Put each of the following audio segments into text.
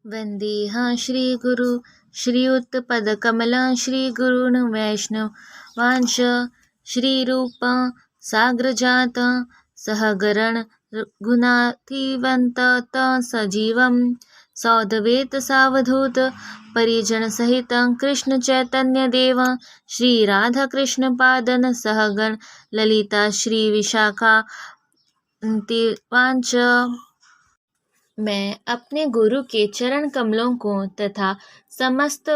वन्देऽहं श्रीगुरु श्रीयुतपदकमलं श्रीगुरून् वैष्णवांश्च श्रीरूपं साग्रजातं सहगण रघुनाथान्वितं तं सजीवं सौधवेत सावधूत परिजनसहितं कृष्णचैतन्यदेवं श्रीराधाकृष्णपादं सहगण ललिता श्रीविशाखान्वितांश्च। मैं अपने गुरु के चरण कमलों को तथा समस्त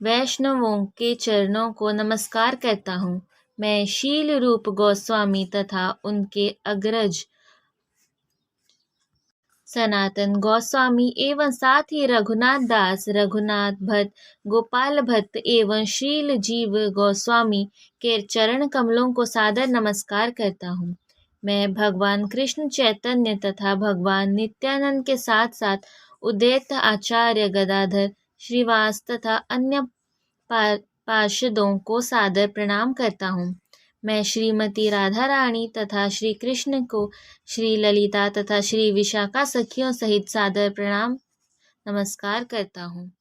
वैष्णवों के चरणों को नमस्कार करता हूँ। मैं शील रूप गोस्वामी तथा उनके अग्रज सनातन गोस्वामी एवं साथ ही रघुनाथ दास, रघुनाथ भट्ट, गोपाल भट्ट एवं शील जीव गोस्वामी के चरण कमलों को सादर नमस्कार करता हूँ। मैं भगवान कृष्ण चैतन्य तथा भगवान नित्यानंद के साथ साथ उदैत आचार्य गदाधर श्रीवास तथा अन्य पार्षदों को सादर प्रणाम करता हूँ। मैं श्रीमती राधा रानी तथा श्री कृष्ण को, श्री ललिता तथा श्री विशाखा सखियों सहित सादर प्रणाम नमस्कार करता हूँ।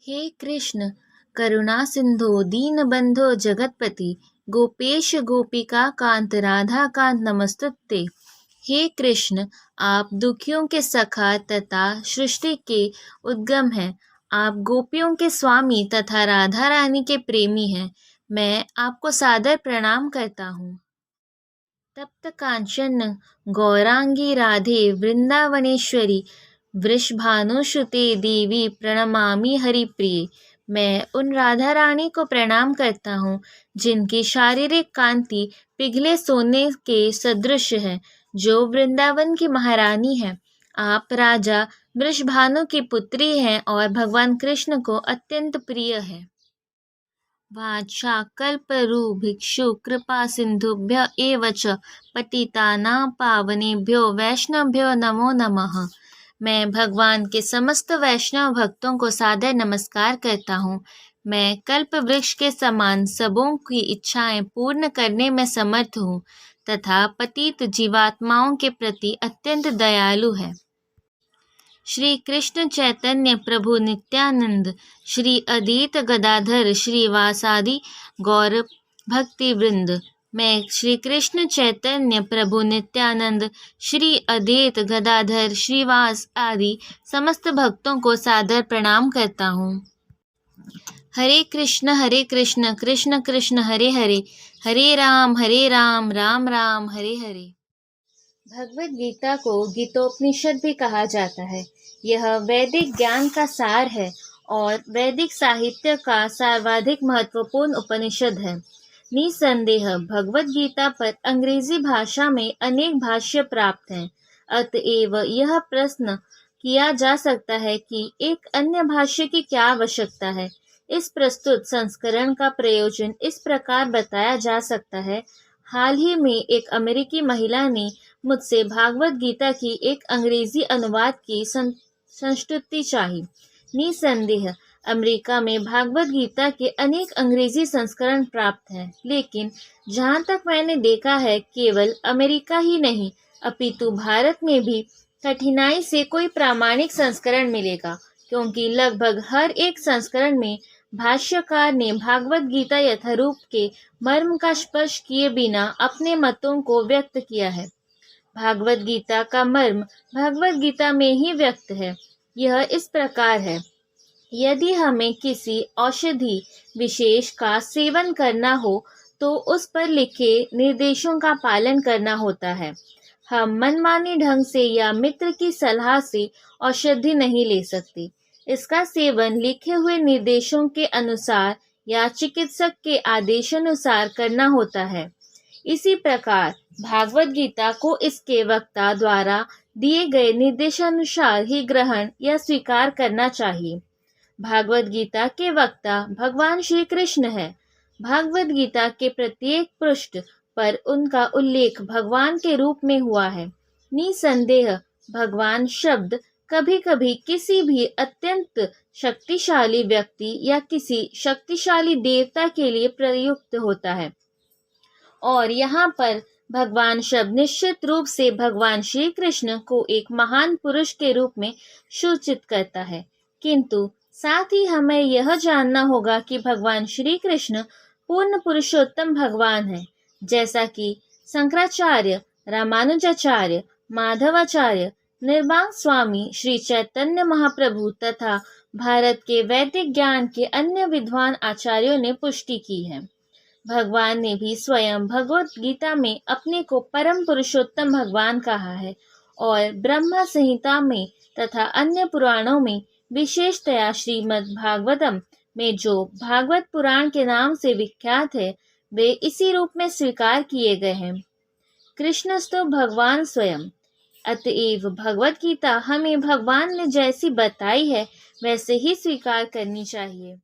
हे कृष्ण करुणा सिंधु दीनबंधो जगतपति गोपेश गोपिका कांत राधा कांत नमस्तुते। हे कृष्ण आप दुखियों के सखा तथा सृष्टि के उद्गम हैं। आप गोपियों के स्वामी तथा राधा रानी के प्रेमी हैं। मैं आपको सादर प्रणाम करता हूँ। तप्त कांचन गौरांगी राधे वृंदावनेश्वरी वृषभानुसुते देवी प्रणमामि हरिप्रिये। मैं उन राधा रानी को प्रणाम करता हूँ जिनकी शारीरिक कांति पिघले सोने के सदृश है, जो वृंदावन की महारानी है। आप राजा वृषभानु की पुत्री हैं और भगवान कृष्ण को अत्यंत प्रिय है। वाञ्छाकल्पतरुभ्यश्च कृपा सिन्धुभ्य एव च पतितानां पावनेभ्यो वैष्णवेभ्यो नमो नमः। मैं भगवान के समस्त वैष्णव भक्तों को सादर नमस्कार करता हूँ। मैं कल्प वृक्ष के समान सबों की इच्छाएं पूर्ण करने में समर्थ हूँ तथा पतित जीवात्माओं के प्रति अत्यंत दयालु है। श्री कृष्ण चैतन्य प्रभु नित्यानंद, श्री अद्वैत गदाधर श्रीवासादि गौर भक्ति वृंद। मैं श्री कृष्ण चैतन्य प्रभु नित्यानंद, श्री अद्वैत गदाधर श्रीवास आदि समस्त भक्तों को सादर प्रणाम करता हूँ। हरे कृष्ण कृष्ण कृष्ण हरे हरे, हरे राम राम राम हरे हरे। भगवद गीता को गीतोपनिषद भी कहा जाता है। यह वैदिक ज्ञान का सार है और वैदिक साहित्य का सर्वाधिक महत्वपूर्ण उपनिषद है। निसंदेह भगवद गीता पर अंग्रेजी भाषा में अनेक भाष्य प्राप्त हैं। अतएव यह प्रश्न किया जा सकता है कि एक अन्य भाष्य की क्या आवश्यकता है। इस प्रस्तुत संस्करण का प्रयोजन इस प्रकार बताया जा सकता है। हाल ही में एक अमेरिकी महिला ने मुझसे भागवत गीता की एक अंग्रेजी अनुवाद की संस्तुति चाही। निसंदेह अमेरिका में भागवत गीता के अनेक अंग्रेजी संस्करण प्राप्त हैं, लेकिन जहाँ तक मैंने देखा है केवल अमेरिका ही नहीं अपितु भारत में भी कठिनाई से कोई प्रामाणिक संस्करण मिलेगा, क्योंकि लगभग हर एक संस्करण में भाष्यकार ने भागवत गीता यथारूप के मर्म का स्पर्श किए बिना अपने मतों को व्यक्त किया है। भागवत गीता का मर्म भगवत गीता में ही व्यक्त है। यह इस प्रकार है। यदि हमें किसी औषधि विशेष का सेवन करना हो तो उस पर लिखे निर्देशों का पालन करना होता है। हम मनमानी ढंग से या मित्र की सलाह से औषधि नहीं ले सकते। इसका सेवन लिखे हुए निर्देशों के अनुसार या चिकित्सक के आदेशानुसार करना होता है। इसी प्रकार भागवत गीता को इसके वक्ता द्वारा दिए गए निर्देशानुसार ही ग्रहण या स्वीकार करना चाहिए। भागवत गीता के वक्ता भगवान श्री कृष्ण है। भागवत गीता के प्रत्येक पृष्ठ पर उनका उल्लेख भगवान के रूप में हुआ है। निसंदेह भगवान शब्द कभी कभी किसी भी अत्यंत शक्तिशाली व्यक्ति या किसी शक्तिशाली देवता के लिए प्रयुक्त होता है, और यहाँ पर भगवान शब्द निश्चित रूप से भगवान श्री कृष्ण को एक महान पुरुष के रूप में सूचित करता है, किंतु साथ ही हमें यह जानना होगा कि भगवान श्री कृष्ण पूर्ण पुरुषोत्तम भगवान है, जैसा कि शंकराचार्य, रामानुजाचार्य, माधवाचार्य, निर्वाण स्वामी, श्री चैतन्य महाप्रभु तथा भारत के वैदिक ज्ञान के अन्य विद्वान आचार्यों ने पुष्टि की है। भगवान ने भी स्वयं भगवत गीता में अपने को परम पुरुषोत्तम भगवान कहा है और ब्रह्मा संहिता में तथा अन्य पुराणों में, विशेषतया श्रीमद् भागवतम में जो भागवत पुराण के नाम से विख्यात है, वे इसी रूप में स्वीकार किए गए हैं। कृष्णस्तु भगवान स्वयं। अतएव भगवत गीता हमें भगवान ने जैसी बताई है वैसे ही स्वीकार करनी चाहिए।